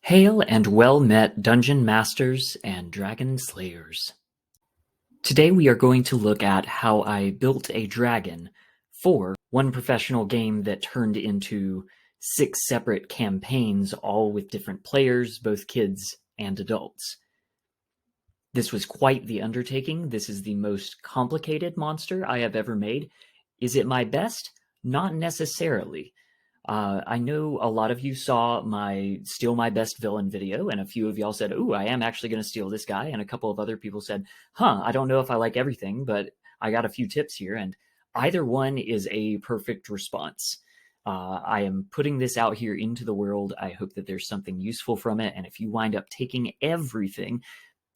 Hail and well met Dungeon Masters and Dragon Slayers. Today we are going to look at how I built a dragon for one professional game that turned into 6 separate campaigns, all with different players, both kids and adults. This was quite the undertaking. This is the most complicated monster I have ever made. Is it my best? Not necessarily. I know a lot of you saw my Steal My Best Villain video, and a few of y'all said, ooh, I am actually going to steal this guy, and a couple of other people said, I don't know if I like everything, but I got a few tips here, and either one is a perfect response. I am putting this out here into the world. I hope that there's something useful from it, and if you wind up taking everything,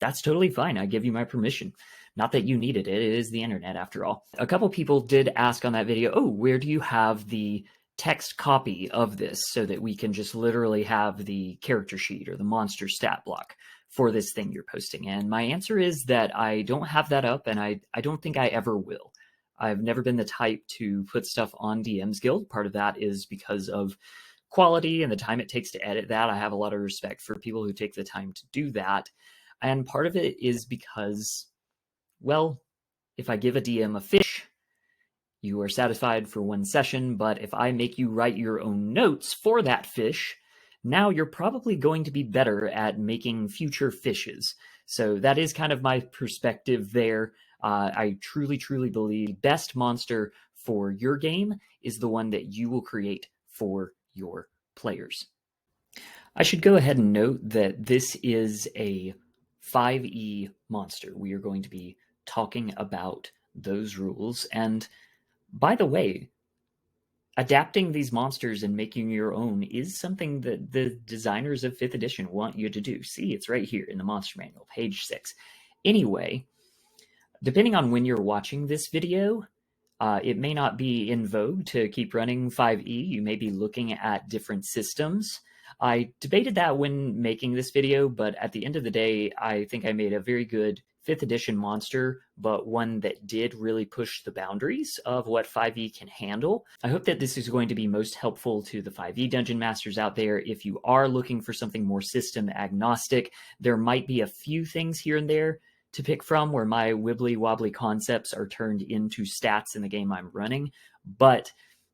that's totally fine. I give you my permission. Not that you needed it. It is the internet, after all. A couple people did ask on that video, oh, where do you have the text copy of this so that we can just literally have the character sheet or the monster stat block for this thing you're posting? And my answer is that I don't have that up, and I don't think I ever will. I've never been the type to put stuff on DM's Guild. Part of that is because of quality and the time it takes to edit that. I have a lot of respect for people who take the time to do that. And part of it is because, well, if I give a DM a fish, you are satisfied for one session, but if I make you write your own notes for that fish, now you're probably going to be better at making future fishes. So that is kind of my perspective there. I truly, truly believe the best monster for your game is the one that you will create for your players. I should go ahead and note that this is a 5e monster. We are going to be talking about those rules. And by the way, adapting these monsters and making your own is something that the designers of 5th edition want you to do. See, it's right here in the monster manual, page 6. Anyway, depending on when you're watching this video, it may not be in vogue to keep running 5e. You may be looking at different systems. I debated that when making this video, but at the end of the day, I think I made a very good 5th edition monster, but one that did really push the boundaries of what 5e can handle. I hope that this is going to be most helpful to the 5e dungeon masters out there. If you are looking for something more system agnostic, there might be a few things here and there to pick from where my wibbly wobbly concepts are turned into stats in the game I'm running, but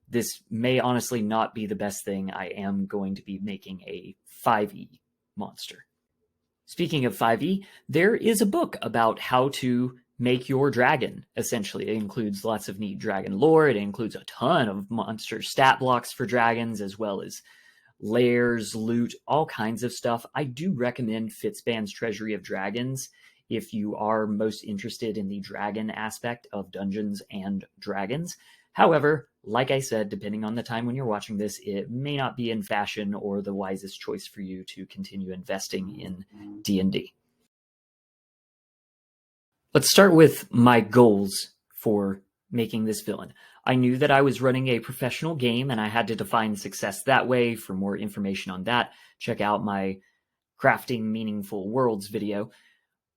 this may honestly not be the best thing. I am going to be making a 5e monster. Speaking of 5e, there is a book about how to make your dragon, essentially. It includes lots of neat dragon lore. It includes a ton of monster stat blocks for dragons, as well as lairs, loot, all kinds of stuff. I do recommend Fitzban's Treasury of Dragons if you are most interested in the dragon aspect of Dungeons and Dragons. However, like I said, depending on the time when you're watching this, it may not be in fashion or the wisest choice for you to continue investing in D&D. Let's start with my goals for making this villain. I knew that I was running a professional game and I had to define success that way. For more information on that, check out my Crafting Meaningful Worlds video.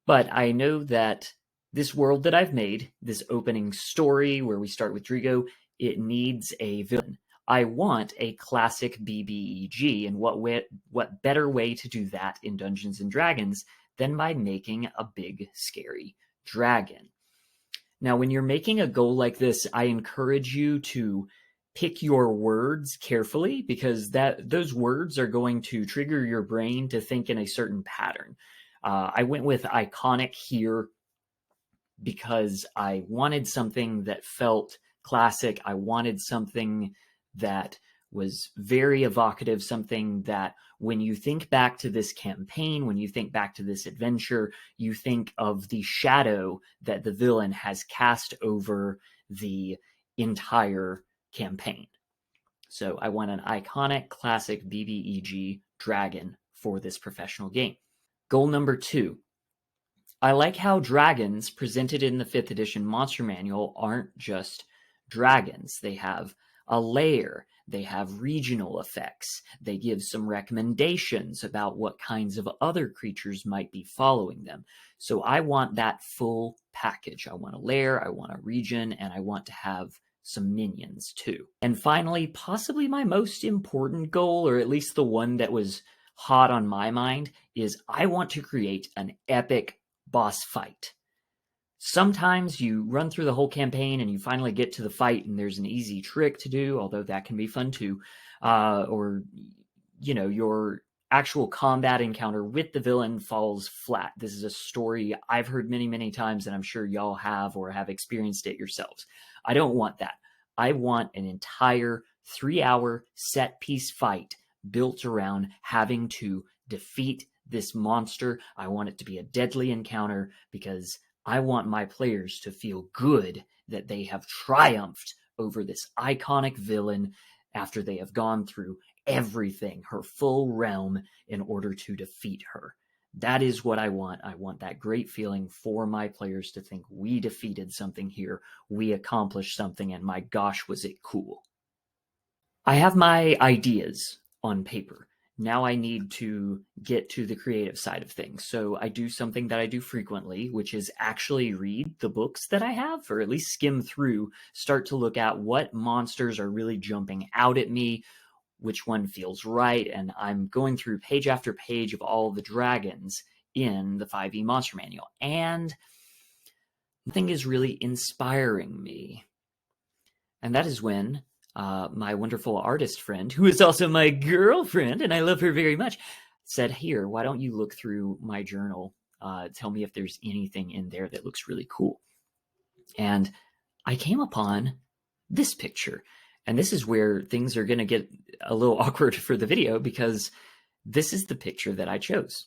But I know that this world that I've made, this opening story where we start with Drigo, it needs a villain. I want a classic BBEG, and what better way to do that in Dungeons & Dragons than by making a big, scary dragon. Now, when you're making a goal like this, I encourage you to pick your words carefully, because those words are going to trigger your brain to think in a certain pattern. I went with iconic here because I wanted something that felt classic. I wanted something that was very evocative, something that when you think back to this campaign, when you think back to this adventure, you think of the shadow that the villain has cast over the entire campaign. So I want an iconic, classic BBEG dragon for this professional game. Goal number 2. I like how dragons presented in the 5th edition monster manual aren't just dragons. They have a lair, they have regional effects, they give some recommendations about what kinds of other creatures might be following them. So I want that full package. I want a lair, I want a region, and I want to have some minions too. And finally, possibly my most important goal, or at least the one that was hot on my mind is I want to create an epic boss fight. Sometimes you run through the whole campaign and you finally get to the fight and there's an easy trick to do, although that can be fun too. Or, your actual combat encounter with the villain falls flat. This is a story I've heard many, many times, and I'm sure y'all have or have experienced it yourselves. I don't want that. I want an entire 3-hour set piece fight built around having to defeat this monster. I want it to be a deadly encounter because I want my players to feel good that they have triumphed over this iconic villain after they have gone through everything, her full realm, in order to defeat her. That is what I want. I want that great feeling for my players to think we defeated something here, we accomplished something, and my gosh, was it cool. I have my ideas on paper. Now I need to get to the creative side of things. So I do something that I do frequently, which is actually read the books that I have, or at least skim through, start to look at what monsters are really jumping out at me, which one feels right, and I'm going through page after page of all the dragons in the 5e Monster Manual, and nothing is really inspiring me. And that is when my wonderful artist friend, who is also my girlfriend, and I love her very much, said, here, why don't you look through my journal, tell me if there's anything in there that looks really cool. And I came upon this picture. And this is where things are going to get a little awkward for the video, because this is the picture that I chose.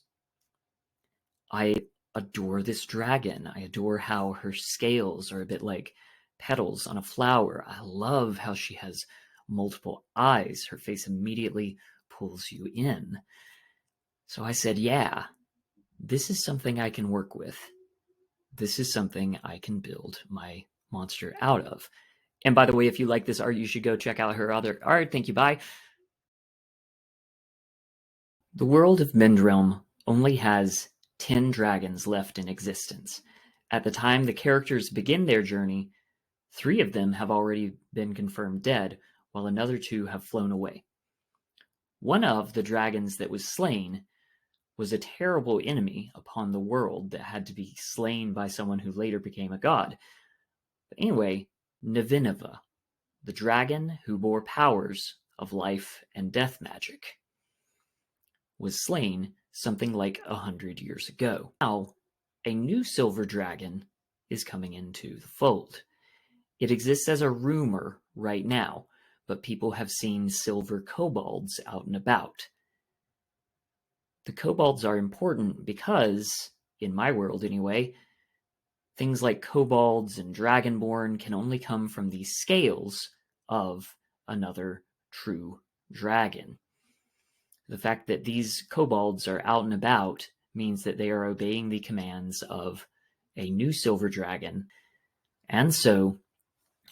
I adore this dragon. I adore how her scales are a bit like petals on a flower. I love how she has multiple eyes. Her face immediately pulls you in. So I said, yeah, this is something I can work with. This is something I can build my monster out of. And by the way, if you like this art, you should go check out her other art. Thank you, bye. The world of Mendrealm only has 10 dragons left in existence. At the time the characters begin their journey, 3 of them have already been confirmed dead, while another 2 have flown away. One of the dragons that was slain was a terrible enemy upon the world that had to be slain by someone who later became a god. But anyway, Navinova, the dragon who bore powers of life and death magic, was slain something like 100 years ago. Now, a new silver dragon is coming into the fold. It exists as a rumor right now, but people have seen silver kobolds out and about. The kobolds are important because, in my world anyway, things like kobolds and dragonborn can only come from the scales of another true dragon. The fact that these kobolds are out and about means that they are obeying the commands of a new silver dragon. And so,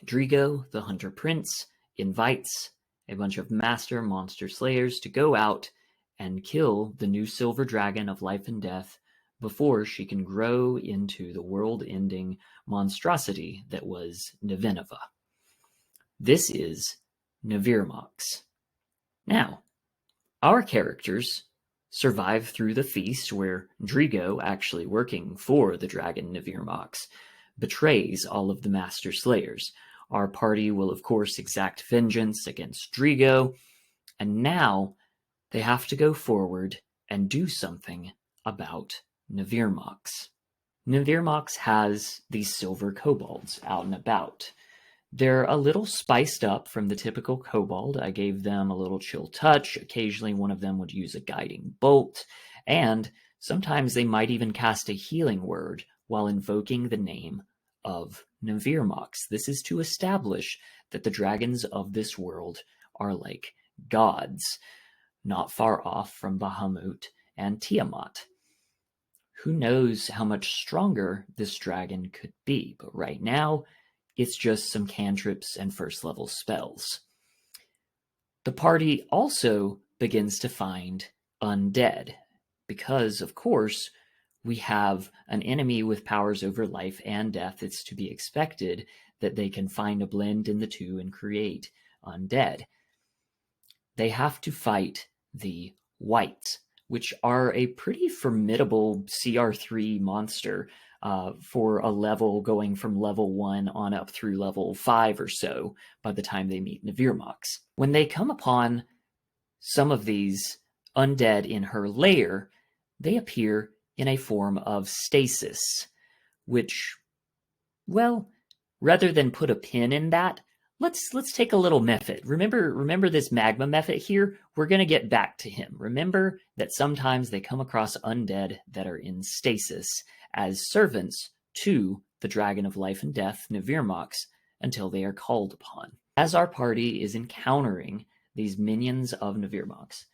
Drigo, the Hunter Prince, invites a bunch of master monster slayers to go out and kill the new silver dragon of life and death before she can grow into the world-ending monstrosity that was Navinova. This is Navirmox. Now, our characters survive through the feast where Drigo, actually working for the dragon Navirmox, betrays all of the master slayers. Our party will, of course, exact vengeance against Drigo, and now they have to go forward and do something about Navirmox. Navirmox has these silver kobolds out and about. They're a little spiced up from the typical kobold. I gave them a little chill touch. Occasionally one of them would use a guiding bolt, and sometimes they might even cast a healing word while invoking the name of Navirmox. This is to establish that the dragons of this world are like gods, not far off from Bahamut and Tiamat. Who knows how much stronger this dragon could be, but right now, it's just some cantrips and first-level spells. The party also begins to find undead, because, of course, we have an enemy with powers over life and death. It's to be expected that they can find a blend in the two and create undead. They have to fight the wights. which are a pretty formidable CR3 monster for a level going from level 1 on up through level 5 or so by the time they meet Navirmox. When they come upon some of these undead in her lair, they appear in a form of stasis, which, well, rather than put a pin in that, let's take a little method. Remember this magma method here? We're going to get back to him. Remember that sometimes they come across undead that are in stasis as servants to the Dragon of Life and Death, Navirmox, until they are called upon. As our party is encountering these minions of Navirmox,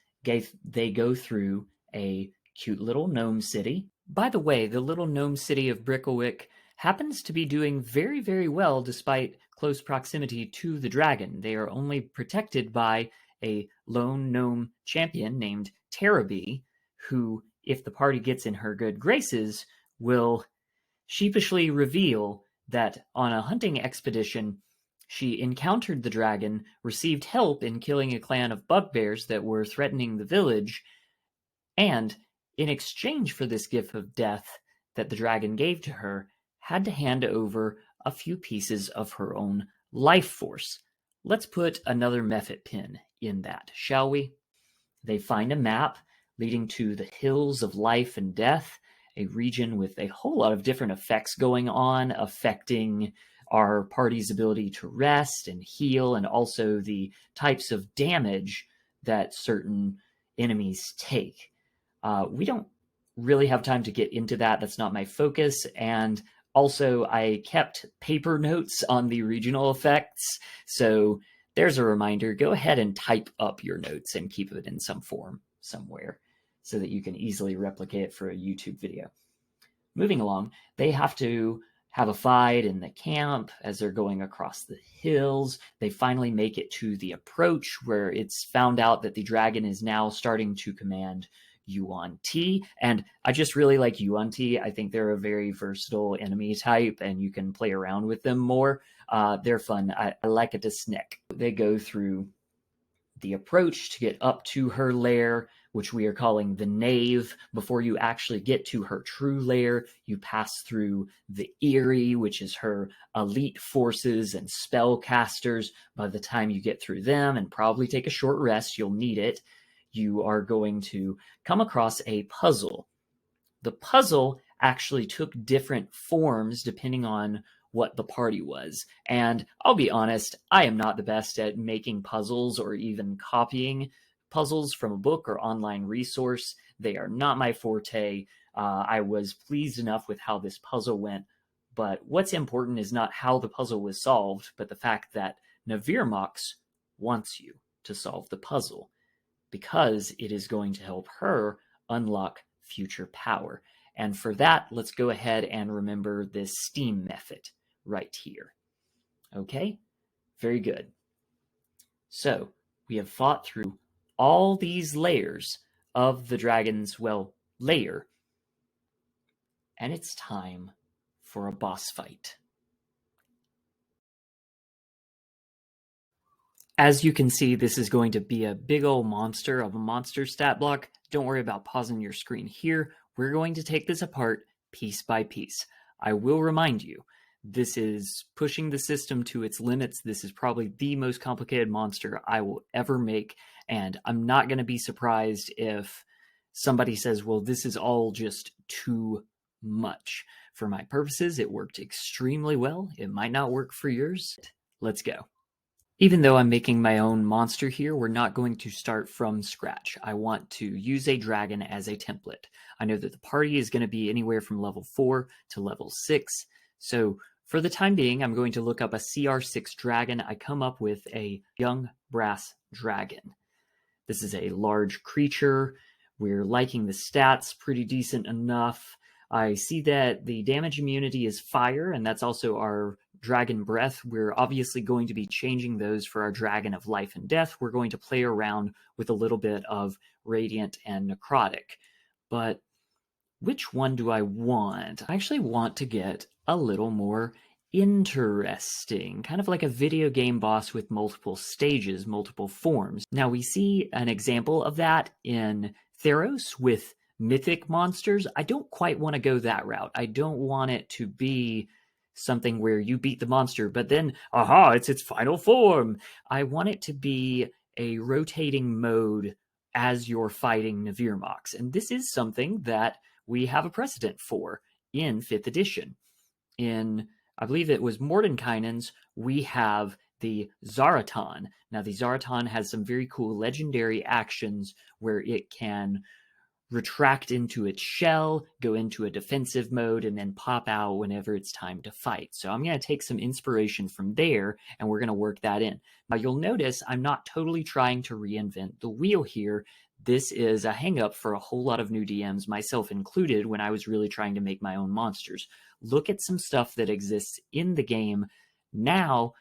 they go through a cute little gnome city. By the way, the little gnome city of Bricklewick happens to be doing very, very well despite close proximity to the dragon. They are only protected by a lone gnome champion named Terabee, who, if the party gets in her good graces, will sheepishly reveal that on a hunting expedition, she encountered the dragon, received help in killing a clan of bugbears that were threatening the village, and in exchange for this gift of death that the dragon gave to her, had to hand over a few pieces of her own life force. Let's put another method pin in that, shall we? They find a map leading to the Hills of Life and Death, a region with a whole lot of different effects going on, affecting our party's ability to rest and heal, and also the types of damage that certain enemies take. We don't really have time to get into that. That's not my focus. And also, I kept paper notes on the regional effects. So there's a reminder. Go ahead and type up your notes and keep it in some form somewhere so that you can easily replicate it for a YouTube video. Moving along, they have to have a fight in the camp as they're going across the hills. They finally make it to the approach where it's found out that the dragon is now starting to command Yuan Ti, and I just really like Yuan Ti. I think they're a very versatile enemy type, and you can play around with them more. They're fun. I like it to snick. They go through the approach to get up to her lair, which we are calling the Nave. Before you actually get to her true lair, you pass through the Eyrie, which is her elite forces and spellcasters. By the time you get through them, and probably take a short rest, you'll need it, you are going to come across a puzzle. The puzzle actually took different forms depending on what the party was. And I'll be honest, I am not the best at making puzzles or even copying puzzles from a book or online resource. They are not my forte. I was pleased enough with how this puzzle went, but what's important is not how the puzzle was solved, but the fact that Navirmox wants you to solve the puzzle, because it is going to help her unlock future power. And for that, let's go ahead and remember this Steam method right here. Okay? Very good. So we have fought through all these layers of the dragon's, lair, and it's time for a boss fight. As you can see, this is going to be a big old monster of a monster stat block. Don't worry about pausing your screen here. We're going to take this apart piece by piece. I will remind you, this is pushing the system to its limits. This is probably the most complicated monster I will ever make, and I'm not going to be surprised if somebody says, well, this is all just too much. For my purposes, it worked extremely well. It might not work for yours. Let's go. Even though I'm making my own monster here, we're not going to start from scratch. I want to use a dragon as a template. I know that the party is going to be anywhere from level 4 to level 6. So for the time being, I'm going to look up a CR6 dragon. I come up with a young brass dragon. This is a large creature. We're liking the stats pretty decent enough. I see that the damage immunity is fire, and that's also our dragon breath. We're obviously going to be changing those for our dragon of life and death. We're going to play around with a little bit of radiant and necrotic. But which one do I want? I actually want to get a little more interesting, kind of like a video game boss with multiple stages, multiple forms. Now we see an example of that in Theros with mythic monsters, I don't quite want to go that route. I don't want it to be something where you beat the monster, but then, aha, it's its final form. I want it to be a rotating mode as you're fighting Navirmox. And this is something that we have a precedent for in 5th edition. In, I believe it was Mordenkainen's, we have the Zaratan. Now, the Zaratan has some very cool legendary actions where it can retract into its shell, go into a defensive mode, and then pop out whenever it's time to fight. So I'm going to take some inspiration from there, and we're going to work that in. Now, you'll notice I'm not totally trying to reinvent the wheel here. This is a hang-up for a whole lot of new DMs, myself included, when I was really trying to make my own monsters. Look at some stuff that exists in the game. Now,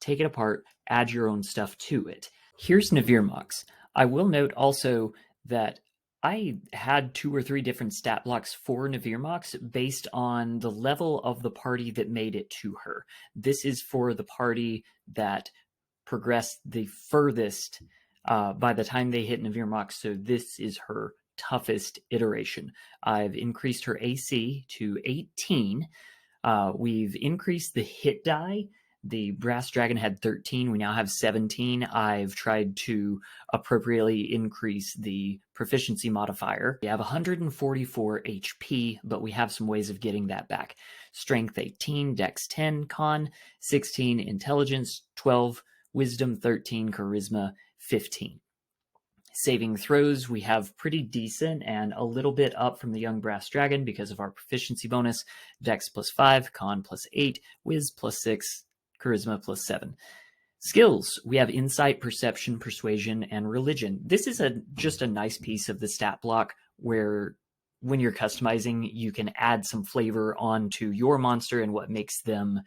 take it apart, add your own stuff to it. Here's Navirmox. I will note also that I had 2 or 3 different stat blocks for Navirmox based on the level of the party that made it to her. This is for the party that progressed the furthest by the time they hit Navirmox, so this is her toughest iteration. I've increased her AC to 18. We've increased the hit die. The Brass Dragon had 13. We now have 17. I've tried to appropriately increase the proficiency modifier. We have 144 HP, but we have some ways of getting that back. Strength 18, Dex 10, Con 16, Intelligence 12, Wisdom 13, Charisma 15. Saving throws, we have pretty decent and a little bit up from the Young Brass Dragon because of our proficiency bonus. Dex plus 5, Con plus 8, Wiz plus 6, Charisma plus 7. Skills, we have Insight, Perception, Persuasion, and Religion. This is just a nice piece of the stat block where when you're customizing, you can add some flavor onto your monster and what makes them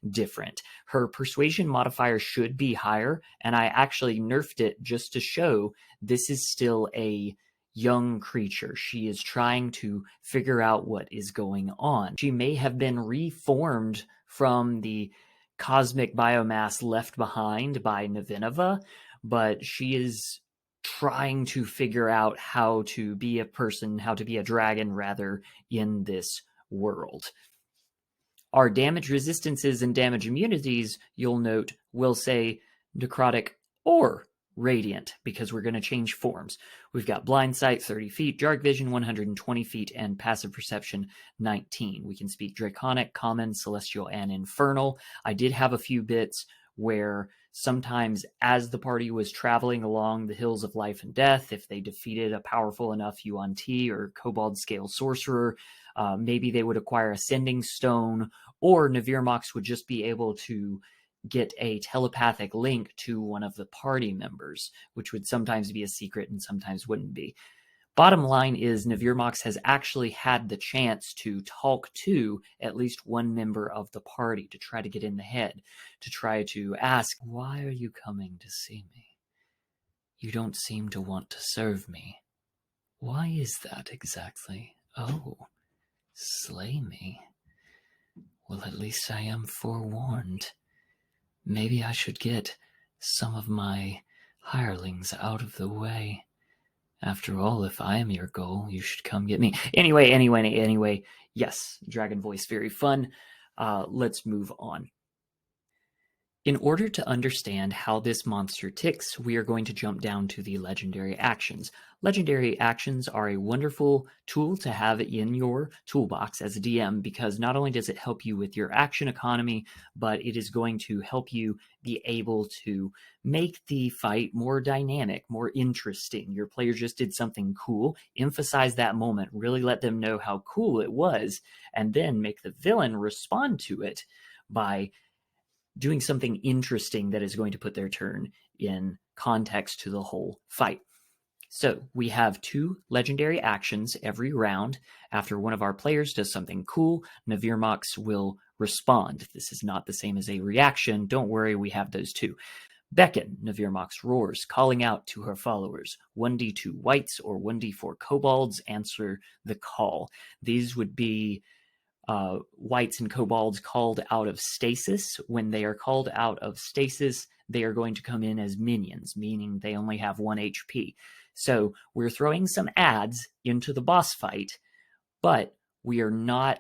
different. Her Persuasion modifier should be higher, and I actually nerfed it just to show this is still a young creature. She is trying to figure out what is going on. She may have been reformed from the cosmic biomass left behind by Navinova, but she is trying to figure out how to be a person, how to be a dragon rather, in this world. Our damage resistances and damage immunities, you'll note, will say necrotic or radiant because we're going to change forms. We've got blind sight 30 feet, dark vision 120 feet, and passive perception 19. We can speak draconic, common, celestial, and infernal. I did have a few bits where sometimes as the party was traveling along the hills of life and death, if they defeated a powerful enough Yuan-Ti or Kobold scale sorcerer, maybe they would acquire a sending stone, or Navirmox would just be able to get a telepathic link to one of the party members, which would sometimes be a secret and sometimes wouldn't be. Bottom line is Navirmox has actually had the chance to talk to at least one member of the party, to try to get in the head, to try to ask, why are you coming to see me? You don't seem to want to serve me. Why is that exactly? Oh, slay me. Well, at least I am forewarned. Maybe I should get some of my hirelings out of the way. After all, if I am your goal, you should come get me. Anyway, yes, dragon voice, very fun. Let's move on. In order to understand how this monster ticks, we are going to jump down to the legendary actions. Legendary actions are a wonderful tool to have in your toolbox as a DM because not only does it help you with your action economy, but it is going to help you be able to make the fight more dynamic, more interesting. Your player just did something cool, emphasize that moment, really let them know how cool it was, and then make the villain respond to it by doing something interesting that is going to put their turn in context to the whole fight. So we have 2 legendary actions every round. After one of our players does something cool, Navirmox will respond. This is not the same as a reaction. Don't worry, we have those 2. Beckon, Navirmox roars, calling out to her followers. 1d2 whites or 1d4 kobolds answer the call. These would be whites and kobolds called out of stasis. When they are called out of stasis, they are going to come in as minions, meaning they only have 1 HP. So we're throwing some ads into the boss fight, but we are not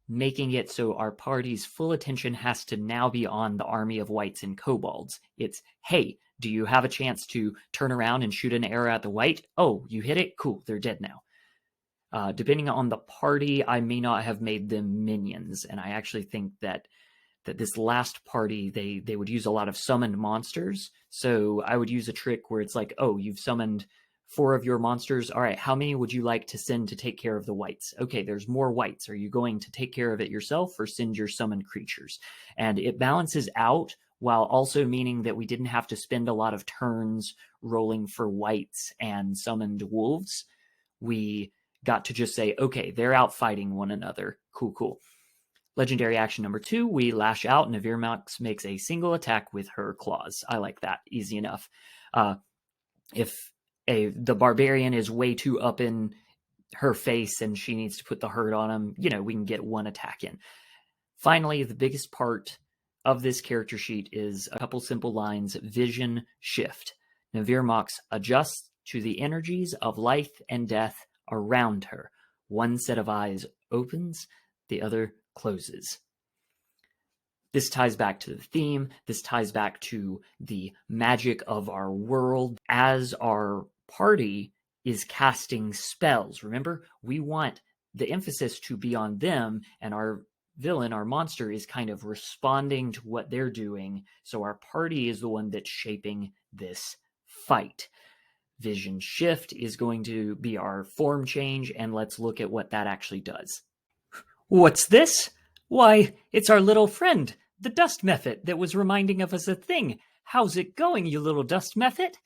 making it so our party's full attention has to now be on the army of whites and kobolds. It's, hey, do you have a chance to turn around and shoot an arrow at the white? Oh, you hit it? Cool, they're dead now. Depending on the party, I may not have made them minions, and I actually think that this last party, they would use a lot of summoned monsters. So I would use a trick where it's like, oh, you've summoned 4 of your monsters. All right, how many would you like to send to take care of the whites? Okay, there's more whites. Are you going to take care of it yourself or send your summoned creatures? And it balances out while also meaning that we didn't have to spend a lot of turns rolling for whites and summoned wolves. We got to just say, okay, they're out fighting one another. Cool, cool. Legendary action number 2, we lash out, and Navirmox makes a single attack with her claws. I like that. Easy enough. If the barbarian is way too up in her face and she needs to put the hurt on him, we can get 1 attack in. Finally, the biggest part of this character sheet is a couple simple lines. Vision shift. Navirmox adjusts to the energies of life and death around her. One set of eyes opens, the other closes. This ties back to the theme. This ties back to the magic of our world. As our party is casting spells, remember, we want the emphasis to be on them, and our villain, our monster, is kind of responding to what they're doing. So our party is the one that's shaping this fight. Vision shift is going to be our form change, and let's look at what that actually does. What's this? Why, it's our little friend, the Dust Mephit, that was reminding of us a thing. How's it going, you little Dust Mephit?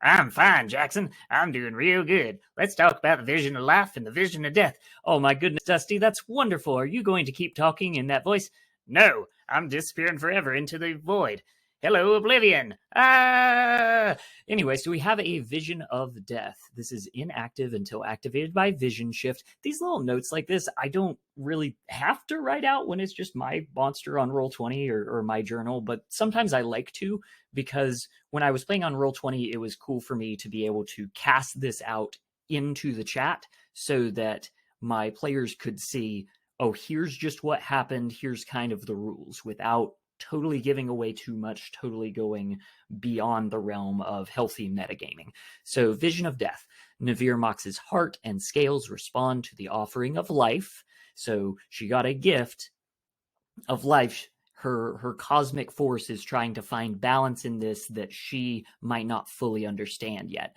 I'm fine, Jackson. I'm doing real good. Let's talk about the vision of life and the vision of death. Oh my goodness, Dusty, that's wonderful. Are you going to keep talking in that voice? No, I'm disappearing forever into the void. Hello, Oblivion! Ah! Anyway, so we have a vision of death. This is inactive until activated by vision shift. These little notes like this, I don't really have to write out when it's just my monster on Roll20 or my journal, but sometimes I like to, because when I was playing on Roll20, it was cool for me to be able to cast this out into the chat so that my players could see, oh, here's just what happened, here's kind of the rules, without totally giving away too much, totally going beyond the realm of healthy metagaming. So, Vision of Death. Navirmox's heart and scales respond to the offering of life. So, she got a gift of life. Her cosmic force is trying to find balance in this that she might not fully understand yet.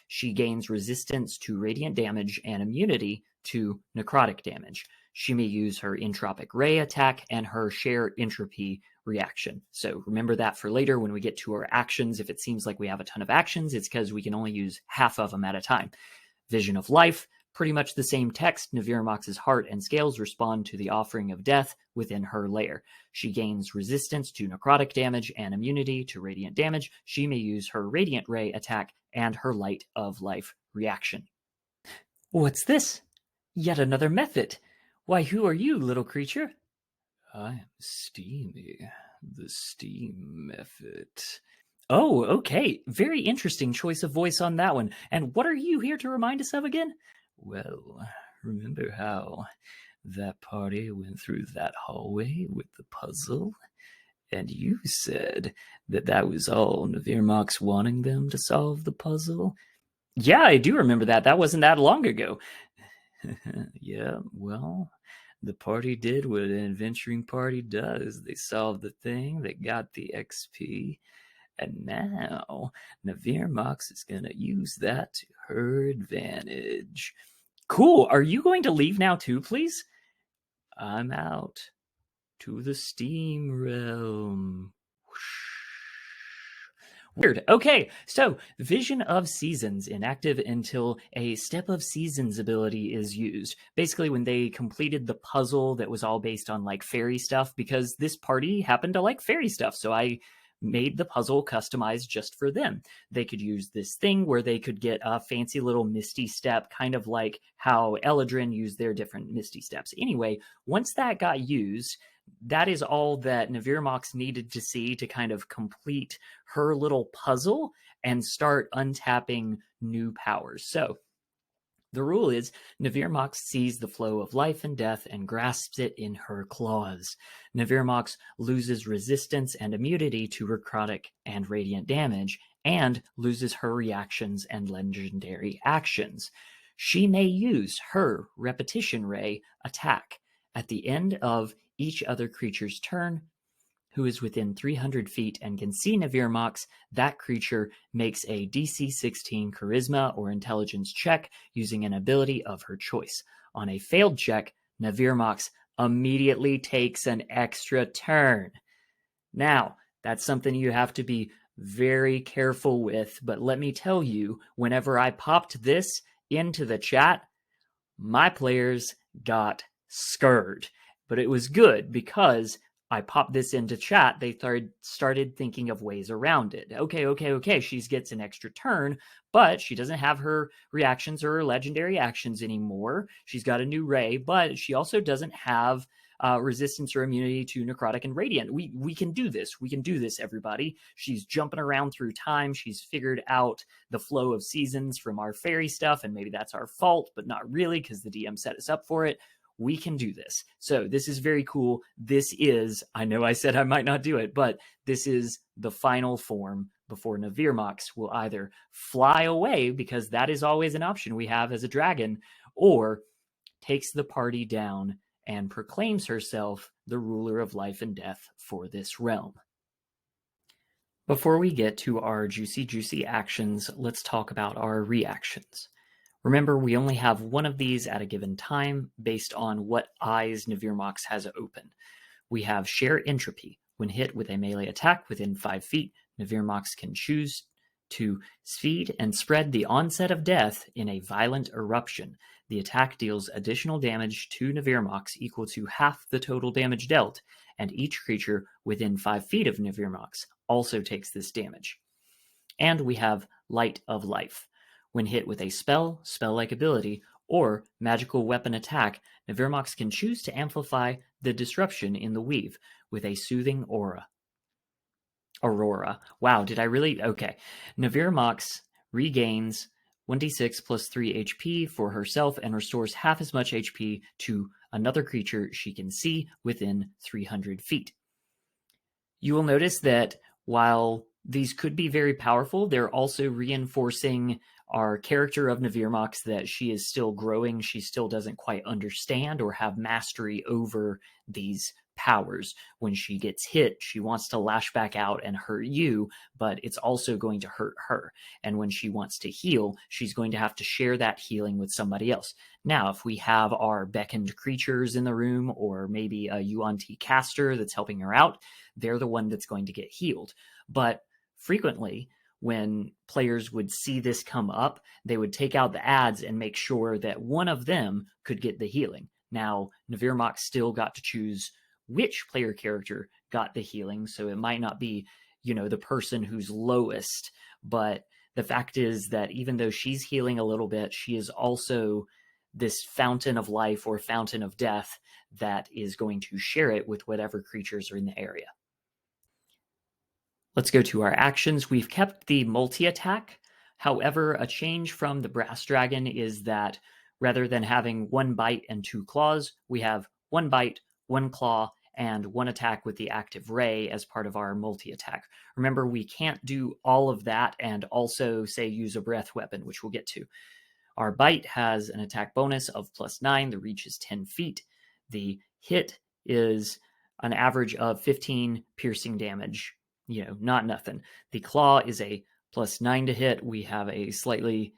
She gains resistance to radiant damage and immunity to necrotic damage. She may use her entropic ray attack and her share entropy reaction. So remember that for later when we get to our actions. If it seems like we have a ton of actions, it's because we can only use half of them at a time. Vision of Life, pretty much the same text. Navirmox's heart and scales respond to the offering of death within her lair. She gains resistance to necrotic damage and immunity to radiant damage. She may use her radiant ray attack and her light of life reaction. What's this? Yet another Mephit. Why, who are you, little creature? I am Steamy, the Steam Mephit. Oh, okay. Very interesting choice of voice on that one. And what are you here to remind us of again? Well, remember how that party went through that hallway with the puzzle? And you said that was all Navirmox wanting them to solve the puzzle? Yeah, I do remember that. That wasn't that long ago. Yeah, well, the party did what an adventuring party does. They solved the thing, they got the XP, and now Navirmox is going to use that to her advantage. Cool. Are you going to leave now too, please? I'm out to the Steam realm. Whoosh. Weird. Okay, so Vision of Seasons, inactive until a Step of Seasons ability is used. Basically, when they completed the puzzle that was all based on like fairy stuff, because this party happened to like fairy stuff, so I made the puzzle customized just for them. They could use this thing where they could get a fancy little misty step, kind of like how Eladrin used their different misty steps. Anyway, once that got used, that is all that Navirmox needed to see to kind of complete her little puzzle. and start untapping new powers. So the rule is Navirmox sees the flow of life and death and grasps it in her claws. Navirmox loses resistance and immunity to necrotic and radiant damage and loses her reactions and legendary actions. She may use her repetition ray attack at the end of each other creature's turn who is within 300 feet and can see Navirmox. That creature makes a DC 16 Charisma or Intelligence check using an ability of her choice. On a failed check, Navirmox immediately takes an extra turn. Now, that's something you have to be very careful with, but let me tell you, whenever I popped this into the chat, my players got scared. But it was good because I popped this into chat. They started thinking of ways around it. Okay. She gets an extra turn, but she doesn't have her reactions or her legendary actions anymore. She's got a new ray, but she also doesn't have resistance or immunity to necrotic and radiant. We can do this. We can do this, everybody. She's jumping around through time. She's figured out the flow of seasons from our fairy stuff, and maybe that's our fault, but not really because the DM set us up for it. We can do this. So this is very cool. This is, I know I said I might not do it, but this is the final form before Navirmox will either fly away, because that is always an option we have as a dragon, or takes the party down and proclaims herself the ruler of life and death for this realm. Before we get to our juicy actions, let's talk about our reactions. Remember, we only have one of these at a given time based on what eyes Navirmox has open. We have Share Entropy. When hit with a melee attack within 5 feet, Navirmox can choose to speed and spread the onset of death in a violent eruption. The attack deals additional damage to Navirmox equal to half the total damage dealt, and each creature within 5 feet of Navirmox also takes this damage. And we have Light of Life. When hit with a spell-like ability, or magical weapon attack, Navirmox can choose to amplify the disruption in the weave with a soothing aurora. Wow, did I really? Okay. Navirmox regains 1d6 plus 3 HP for herself and restores half as much HP to another creature she can see within 300 feet. You will notice that while these could be very powerful, they're also reinforcing our character of Navirmox, that she is still growing. She still doesn't quite understand or have mastery over these powers. When she gets hit, she wants to lash back out and hurt you, but it's also going to hurt her. And when she wants to heal, she's going to have to share that healing with somebody else. Now, if we have our beckoned creatures in the room, or maybe a Yuan-Ti caster that's helping her out, they're the one that's going to get healed. But frequently, when players would see this come up, they would take out the ads and make sure that one of them could get the healing. Now, Navirmox still got to choose which player character got the healing, so it might not be, the person who's lowest, but the fact is that even though she's healing a little bit, she is also this fountain of life or fountain of death that is going to share it with whatever creatures are in the area. Let's go to our actions. We've kept the multi-attack. However, a change from the Brass Dragon is that rather than having 1 bite and 2 claws, we have 1 bite, 1 claw, and 1 attack with the active ray as part of our multi-attack. Remember, we can't do all of that and also, say, use a breath weapon, which we'll get to. Our bite has an attack bonus of +9. The reach is 10 feet. The hit is an average of 15 piercing damage. Not nothing. The claw is a +9 to hit. We have a slightly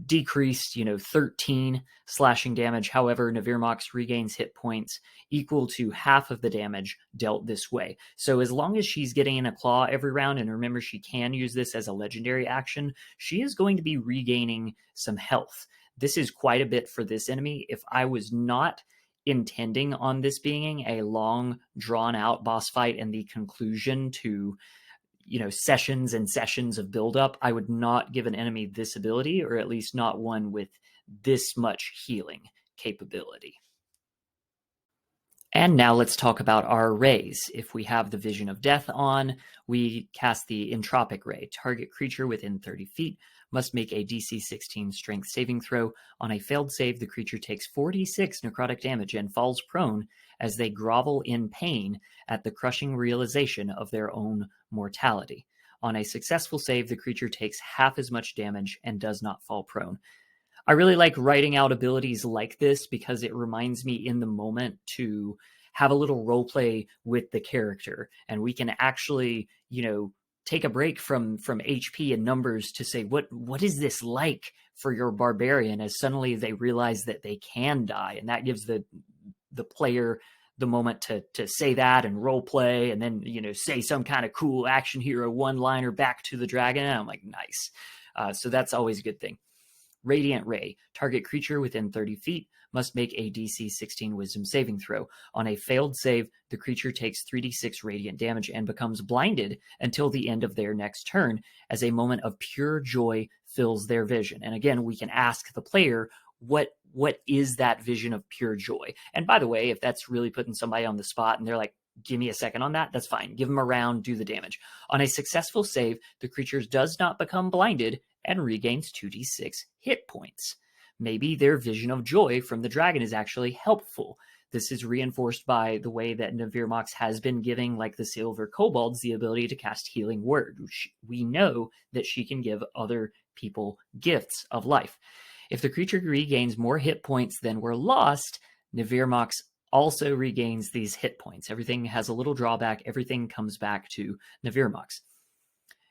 decreased, 13 slashing damage. However, Navirmox regains hit points equal to half of the damage dealt this way. So as long as she's getting in a claw every round, and remember, she can use this as a legendary action, she is going to be regaining some health. This is quite a bit for this enemy. If I was not intending on this being a long, drawn-out boss fight and the conclusion to sessions and sessions of buildup, I would not give an enemy this ability, or at least not one with this much healing capability. And now let's talk about our rays. If we have the Vision of Death on, we cast the Entropic Ray. Target creature within 30 feet must make a DC 16 strength saving throw. On a failed save, the creature takes 46 necrotic damage and falls prone as they grovel in pain at the crushing realization of their own mortality. On a successful save, the creature takes half as much damage and does not fall prone. I really like writing out abilities like this because it reminds me in the moment to have a little role play with the character, and we can actually, take a break from HP and numbers to say what is this like for your barbarian, as suddenly they realize that they can die, and that gives the player the moment to say that and role play, and then say some kind of cool action hero one liner back to the dragon. And I'm like, nice. So that's always a good thing. Radiant Ray. Target creature within 30 feet must make a DC 16 Wisdom saving throw. On a failed save, the creature takes 3d6 radiant damage and becomes blinded until the end of their next turn, as a moment of pure joy fills their vision. And again, we can ask the player, what is that vision of pure joy? And by the way, if that's really putting somebody on the spot and they're like, give me a second on that, that's fine. Give them a round, do the damage. On a successful save, the creature does not become blinded and regains 2d6 hit points. Maybe their vision of joy from the dragon is actually helpful. This is reinforced by the way that Navirmox has been giving, like the Silver Kobolds, the ability to cast Healing Word. We know that she can give other people gifts of life. If the creature regains more hit points than were lost, Navirmox also regains these hit points. Everything has a little drawback. Everything comes back to Navirmox.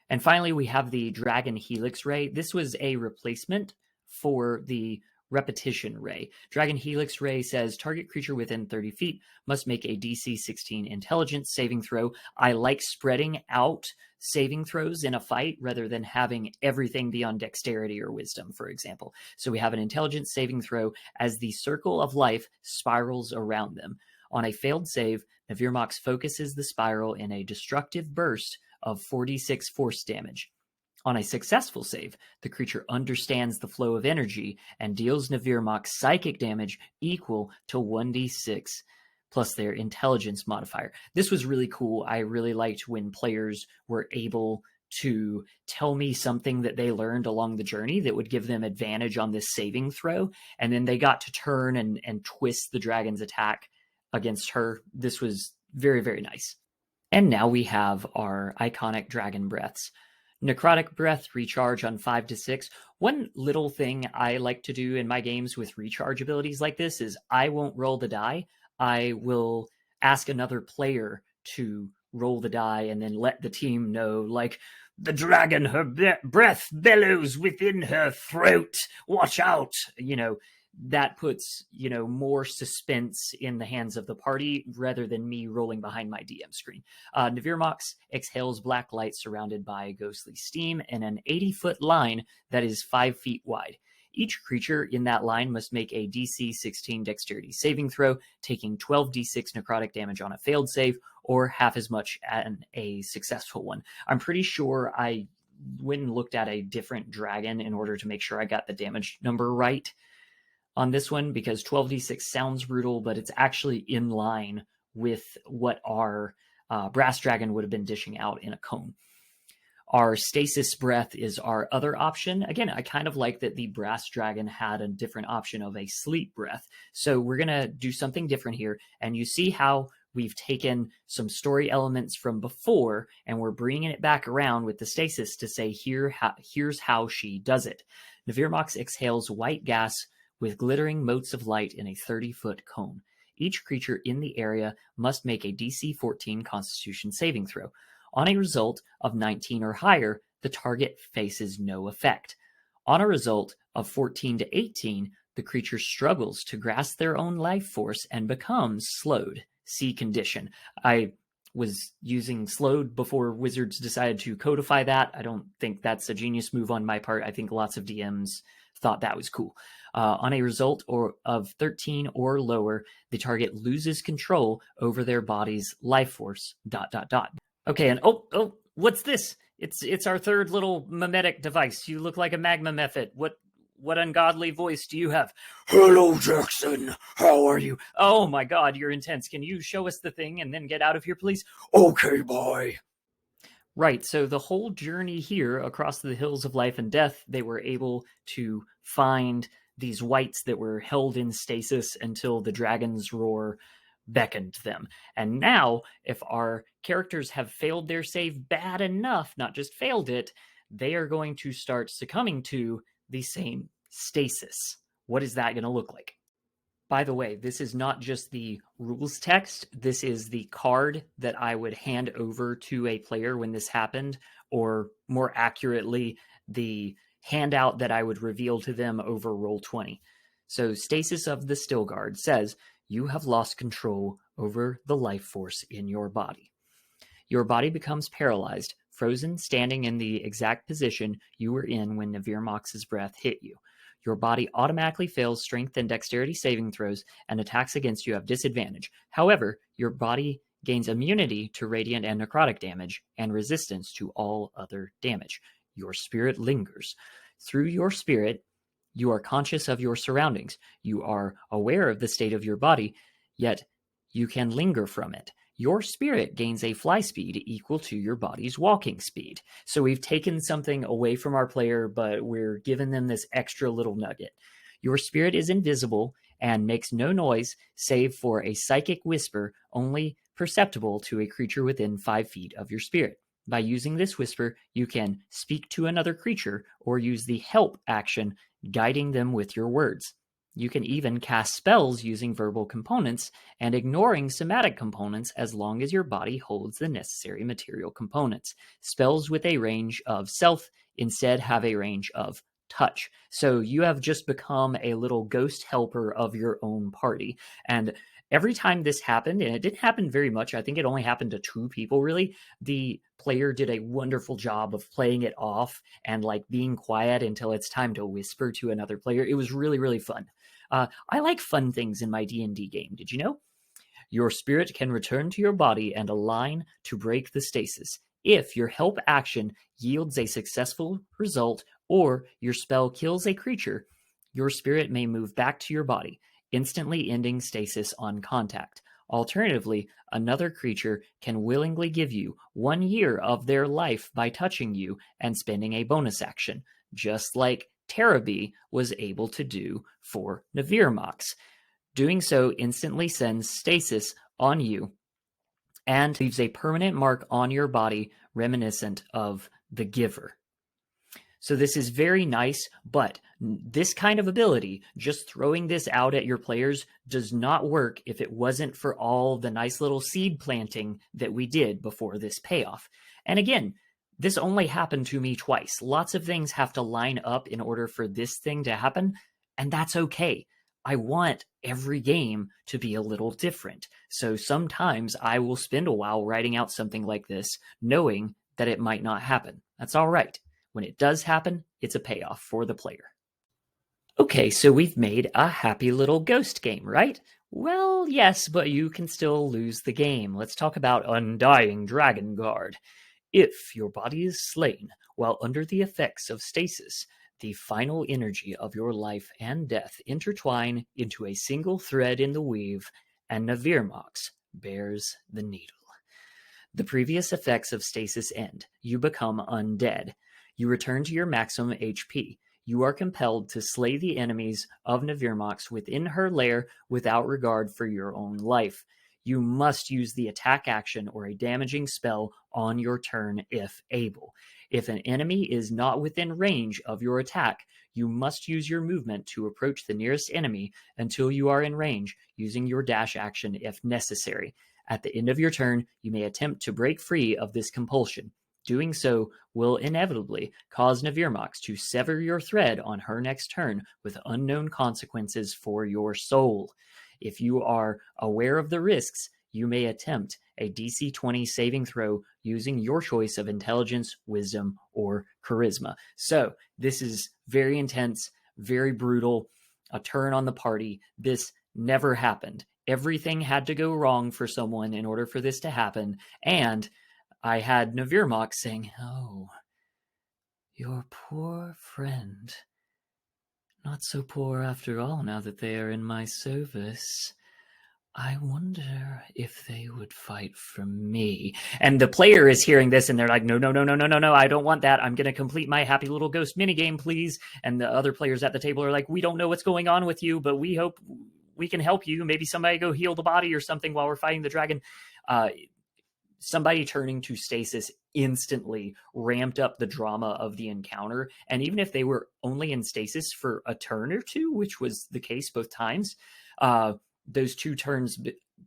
And finally, we have the Dragon Helix Ray. This was a replacement for the Repetition Ray. Dragon Helix Ray says target creature within 30 feet must make a DC 16 Intelligence saving throw. I like spreading out saving throws in a fight rather than having everything be on Dexterity or Wisdom, for example. So we have an Intelligence saving throw as the circle of life spirals around them. On a failed save, Navirmox focuses the spiral in a destructive burst of 46 force damage. On a successful save, the creature understands the flow of energy and deals Navirmox psychic damage equal to 1d6 plus their intelligence modifier. This was really cool. I really liked when players were able to tell me something that they learned along the journey that would give them advantage on this saving throw, and then they got to turn and twist the dragon's attack against her. This was very, very nice. And now we have our iconic dragon breaths. Necrotic Breath, recharge on 5 to 6. One little thing I like to do in my games with recharge abilities like this is I won't roll the die. I will ask another player to roll the die and then let the team know, like, the dragon, her breath bellows within her throat. Watch out. That puts, more suspense in the hands of the party rather than me rolling behind my DM screen. Navirmox exhales black light surrounded by ghostly steam in an 80-foot line that is 5 feet wide. Each creature in that line must make a DC 16 Dexterity saving throw, taking 12d6 necrotic damage on a failed save, or half as much on a successful one. I'm pretty sure I went and looked at a different dragon in order to make sure I got the damage number right on this one, because 12d6 sounds brutal, but it's actually in line with what our brass dragon would have been dishing out in a cone. Our stasis breath is our other option. Again, I kind of like that the brass dragon had a different option of a sleep breath. So we're going to do something different here. And you see how we've taken some story elements from before and we're bringing it back around with the stasis to say, here's how she does it. Navirmox exhales white gas with glittering motes of light in a 30-foot cone. Each creature in the area must make a DC 14 Constitution saving throw. On a result of 19 or higher, the target faces no effect. On a result of 14 to 18, the creature struggles to grasp their own life force and becomes slowed. See condition. I was using slowed before Wizards decided to codify that. I don't think that's a genius move on my part. I think lots of DMs thought that was cool. On a result of 13 or lower, the target loses control over their body's life force, ... Okay, and what's this? It's our third little mimetic device. You look like a magma mephit. What ungodly voice do you have? Hello, Jackson. How are you? Oh my god, you're intense. Can you show us the thing and then get out of here, please? Okay, boy. Right, so the whole journey here across the hills of life and death, they were able to find these wights that were held in stasis until the dragon's roar beckoned them. And now, if our characters have failed their save bad enough, not just failed it, they are going to start succumbing to the same stasis. What is that going to look like? By the way, this is not just the rules text. This is the card that I would hand over to a player when this happened, or more accurately, the handout that I would reveal to them over Roll20. So Stasis of the Stillguard says, you have lost control over the life force in your body. Your body becomes paralyzed, frozen, standing in the exact position you were in when Navirmox's breath hit you. Your body automatically fails strength and dexterity saving throws, and attacks against you have disadvantage. However, your body gains immunity to radiant and necrotic damage, and resistance to all other damage. Your spirit lingers. Through your spirit, you are conscious of your surroundings. You are aware of the state of your body, yet you can linger from it. Your spirit gains a fly speed equal to your body's walking speed. So we've taken something away from our player, but we're giving them this extra little nugget. Your spirit is invisible and makes no noise save for a psychic whisper only perceptible to a creature within 5 feet of your spirit. By using this whisper, you can speak to another creature or use the help action, guiding them with your words. You can even cast spells using verbal components and ignoring somatic components as long as your body holds the necessary material components. Spells with a range of self instead have a range of touch. So you have just become a little ghost helper of your own party. And every time this happened, and it didn't happen very much, I think it only happened to 2 people really, the player did a wonderful job of playing it off and like being quiet until it's time to whisper to another player. It was really, really fun. I like fun things in my D&D game. Did you know? Your spirit can return to your body and align to break the stasis. If your help action yields a successful result or your spell kills a creature, your spirit may move back to your body, instantly ending stasis on contact. Alternatively, another creature can willingly give you 1 year of their life by touching you and spending a bonus action, just like Terabee was able to do for Navirmox. Doing so instantly sends stasis on you and leaves a permanent mark on your body reminiscent of the giver. So this is very nice, but this kind of ability, just throwing this out at your players, does not work if it wasn't for all the nice little seed planting that we did before this payoff. And again, this only happened to me twice. Lots of things have to line up in order for this thing to happen, and that's okay. I want every game to be a little different. So sometimes I will spend a while writing out something like this, knowing that it might not happen. That's all right. When it does happen, it's a payoff for the player. Okay, so we've made a happy little ghost game, right? Well, yes, but you can still lose the game. Let's talk about Undying Dragon Guard. If your body is slain while under the effects of stasis, the final energy of your life and death intertwine into a single thread in the weave, and Navirmox bears the needle. The previous effects of stasis end. You become undead. You return to your maximum HP. You are compelled to slay the enemies of Navirmox within her lair without regard for your own life. You must use the attack action or a damaging spell on your turn if able. If an enemy is not within range of your attack, you must use your movement to approach the nearest enemy until you are in range, using your dash action if necessary. At the end of your turn, you may attempt to break free of this compulsion. Doing so will inevitably cause Navirmox to sever your thread on her next turn with unknown consequences for your soul. If you are aware of the risks, you may attempt a DC 20 saving throw using your choice of intelligence, wisdom, or charisma. So this is very intense, very brutal, a turn on the party. This never happened. Everything had to go wrong for someone in order for this to happen, and I had Navirmox saying, "Oh, your poor friend." not so poor after all now that they are in my service. I wonder if they would fight for me. And the player is hearing this and they're like, no, no, no, no, no, no, no, I don't want that. I'm going to complete my happy little ghost minigame, please. And the other players at the table are like, we don't know what's going on with you, but we hope we can help you. Maybe somebody go heal the body or something while we're fighting the dragon. Somebody turning to stasis instantly ramped up the drama of the encounter. And even if they were only in stasis for a turn or two, which was the case both times, those 2 turns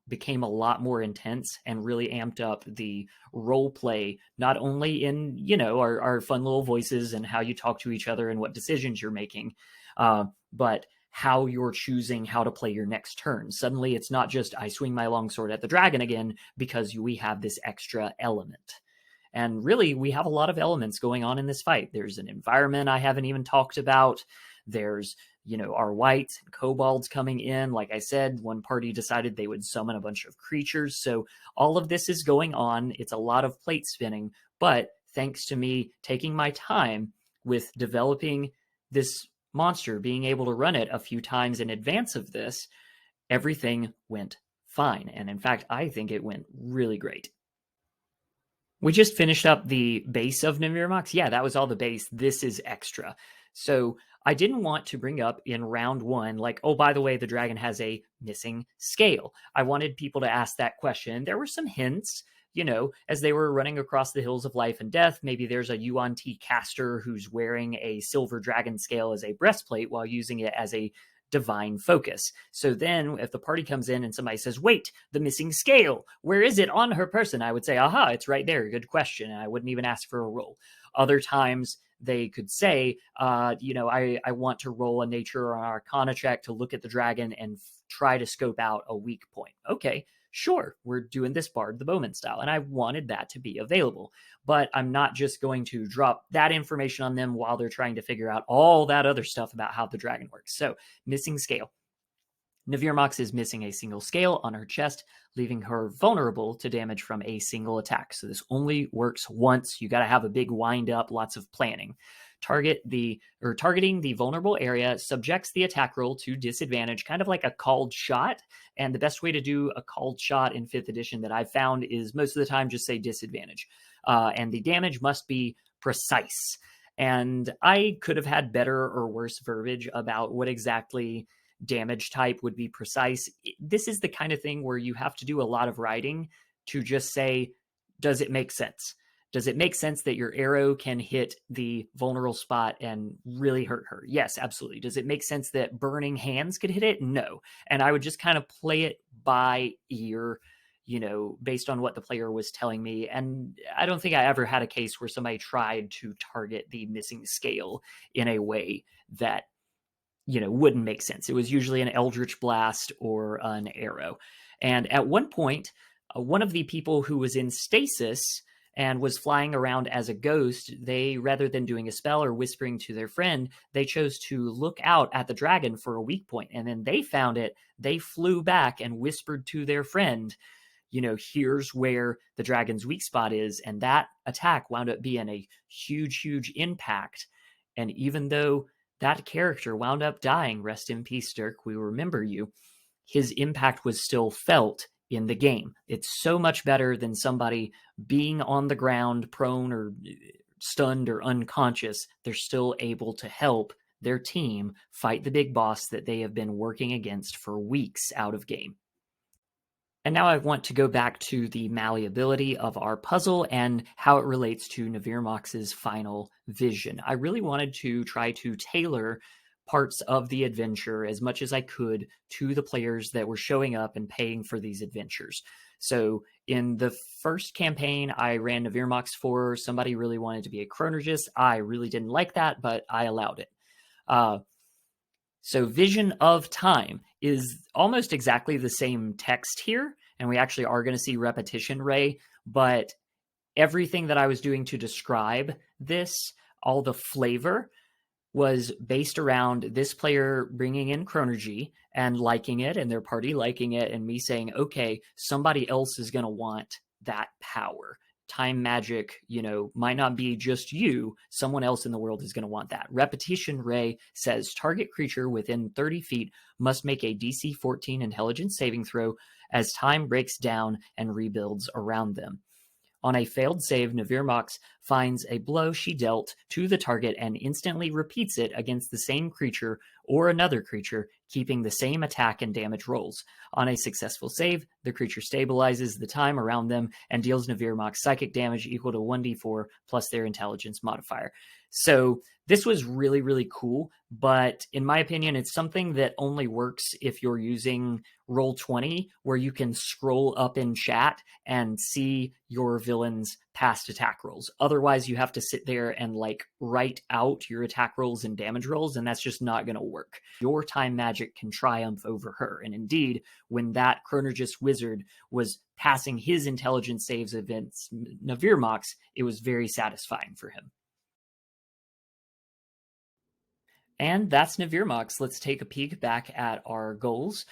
became a lot more intense and really amped up the role play, not only in, our fun little voices and how you talk to each other and what decisions you're making, but how you're choosing how to play your next turn. Suddenly it's not just I swing my longsword at the dragon again, because we have this extra element. And really, we have a lot of elements going on in this fight. There's an environment I haven't even talked about. There's, our whites and kobolds coming in. Like I said, one party decided they would summon a bunch of creatures. So all of this is going on. It's a lot of plate spinning. But thanks to me taking my time with developing this monster, being able to run it a few times in advance of this, everything went fine. And in fact, I think it went really great. We just finished up the base of Navirmox. Yeah, that was all the base. This is extra. So I didn't want to bring up in round 1, like, oh, by the way, the dragon has a missing scale. I wanted people to ask that question. There were some hints, as they were running across the hills of life and death. Maybe there's a Yuan Ti caster who's wearing a silver dragon scale as a breastplate while using it as a divine focus. So then if the party comes in and somebody says, wait, the missing scale, where is it on her person? I would say, aha, it's right there. Good question. And I wouldn't even ask for a roll. Other times they could say, I want to roll a nature or an arcana check to look at the dragon and try to scope out a weak point. Okay, sure, we're doing this Bard the Bowman style. And I wanted that to be available. But I'm not just going to drop that information on them while they're trying to figure out all that other stuff about how the dragon works. So, missing scale. Navirmox is missing a single scale on her chest, leaving her vulnerable to damage from a single attack. So this only works once. You got to have a big wind up, lots of planning. Targeting the vulnerable area subjects the attack roll to disadvantage, kind of like a called shot. And the best way to do a called shot in 5th edition that I've found is most of the time just say disadvantage. And the damage must be precise. And I could have had better or worse verbiage about what exactly damage type would be precise. This is the kind of thing where you have to do a lot of writing to just say, does it make sense? Does it make sense that your arrow can hit the vulnerable spot and really hurt her? Yes, absolutely. Does it make sense that burning hands could hit it? No. And I would just kind of play it by ear, based on what the player was telling me. And I don't think I ever had a case where somebody tried to target the missing scale in a way that wouldn't make sense. It was usually an Eldritch Blast or an arrow. And at one point, one of the people who was in stasis and was flying around as a ghost, they, rather than doing a spell or whispering to their friend, they chose to look out at the dragon for a weak point. And then they found it. They flew back and whispered to their friend, here's where the dragon's weak spot is. And that attack wound up being a huge, huge impact. And even though that character wound up dying, rest in peace, Dirk, we remember you, his impact was still felt in the game. It's so much better than somebody being on the ground, prone or stunned or unconscious. They're still able to help their team fight the big boss that they have been working against for weeks out of game. And now I want to go back to the malleability of our puzzle and how it relates to Navirmox's final vision. I really wanted to try to tailor parts of the adventure as much as I could to the players that were showing up and paying for these adventures. So in the first campaign, I ran Navirmox for somebody really wanted to be a chronologist. I really didn't like that, but I allowed it. So Vision of Time is almost exactly the same text here, and we actually are going to see repetition ray, but everything that I was doing to describe this, all the flavor, was based around this player bringing in Chronergy and liking it, and their party liking it, and me saying, okay, somebody else is going to want that power. time magic, might not be just you. Someone else in the world is going to want that. Repetition Ray says target creature within 30 feet must make a DC 14 intelligence saving throw as time breaks down and rebuilds around them. On a failed save, Navirmox finds a blow she dealt to the target and instantly repeats it against the same creature or another creature, keeping the same attack and damage rolls. On a successful save, the creature stabilizes the time around them and deals Navirmox psychic damage equal to 1d4 plus their intelligence modifier. So this was really, really cool, but in my opinion, it's something that only works if you're using Roll20, where you can scroll up in chat and see your villain's past attack rolls. Otherwise, you have to sit there and write out your attack rolls and damage rolls, and that's just not going to work. Your time magic can triumph over her. And indeed, when that Chronergist wizard was passing his intelligence saves against Navirmox, it was very satisfying for him. And that's Navirmox. Let's take a peek back at our goals.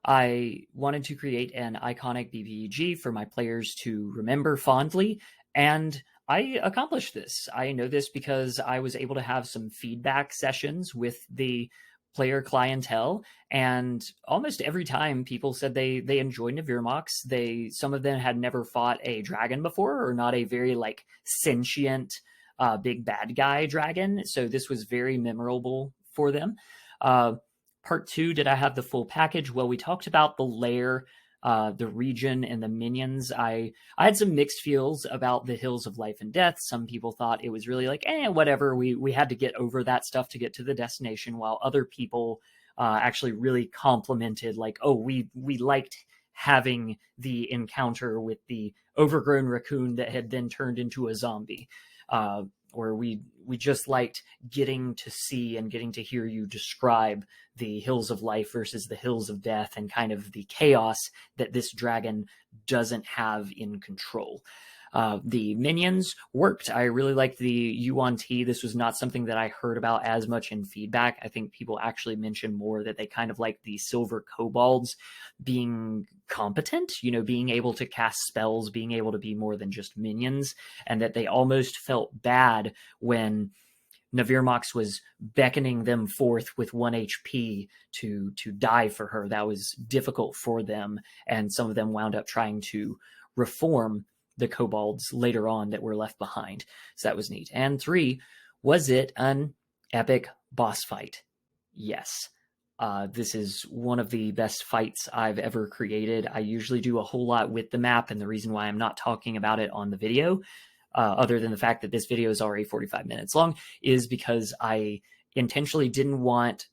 I wanted to create an iconic BBEG for my players to remember fondly, and I accomplished this. I know this because I was able to have some feedback sessions with the player clientele, and almost every time people said they enjoyed Navirmox. Some of them had never fought a dragon before, or not a very sentient big bad guy dragon, so this was very memorable for them. Part 2, did I have the full package? Well, we talked about the lair, the region, and the minions. I had some mixed feels about the Hills of Life and Death. Some people thought it was really whatever. We had to get over that stuff to get to the destination, while other people actually really complimented, we liked having the encounter with the overgrown raccoon that had then turned into a zombie. Or we just liked getting to see and getting to hear you describe the Hills of Life versus the Hills of Death, and kind of the chaos that this dragon doesn't have in control. The minions worked. I really liked the Yuan Ti. This was not something that I heard about as much in feedback. I think people actually mentioned more that they kind of like the silver kobolds being competent, being able to cast spells, being able to be more than just minions, and that they almost felt bad when Navirmox was beckoning them forth with 1 HP to die for her. That was difficult for them, and some of them wound up trying to reform the kobolds later on that were left behind. So that was neat. And 3, was it an epic boss fight? Yes. This is one of the best fights I've ever created. I usually do a whole lot with the map, and the reason why I'm not talking about it on the video, other than the fact that this video is already 45 minutes long, is because I intentionally didn't want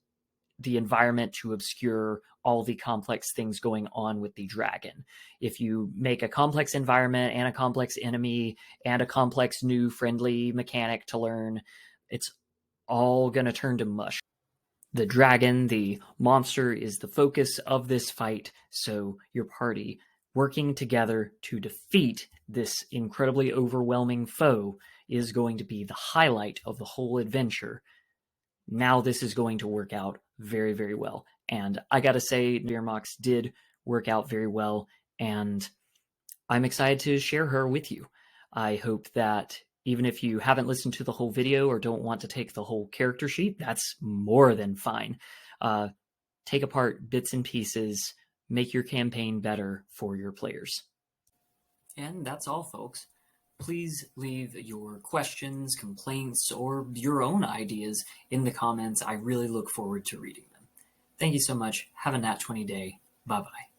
the environment to obscure all the complex things going on with the dragon. If you make a complex environment and a complex enemy and a complex new friendly mechanic to learn, it's all going to turn to mush. The dragon, the monster, is the focus of this fight, so your party working together to defeat this incredibly overwhelming foe is going to be the highlight of the whole adventure. Now this is going to work out very, very well. And I gotta say, Navirmox did work out very well, and I'm excited to share her with you. I hope that even if you haven't listened to the whole video or don't want to take the whole character sheet, that's more than fine. Take apart bits and pieces, make your campaign better for your players. And that's all, folks. Please leave your questions, complaints, or your own ideas in the comments. I really look forward to reading them. Thank you so much. Have a Nat 20 day. Bye-bye.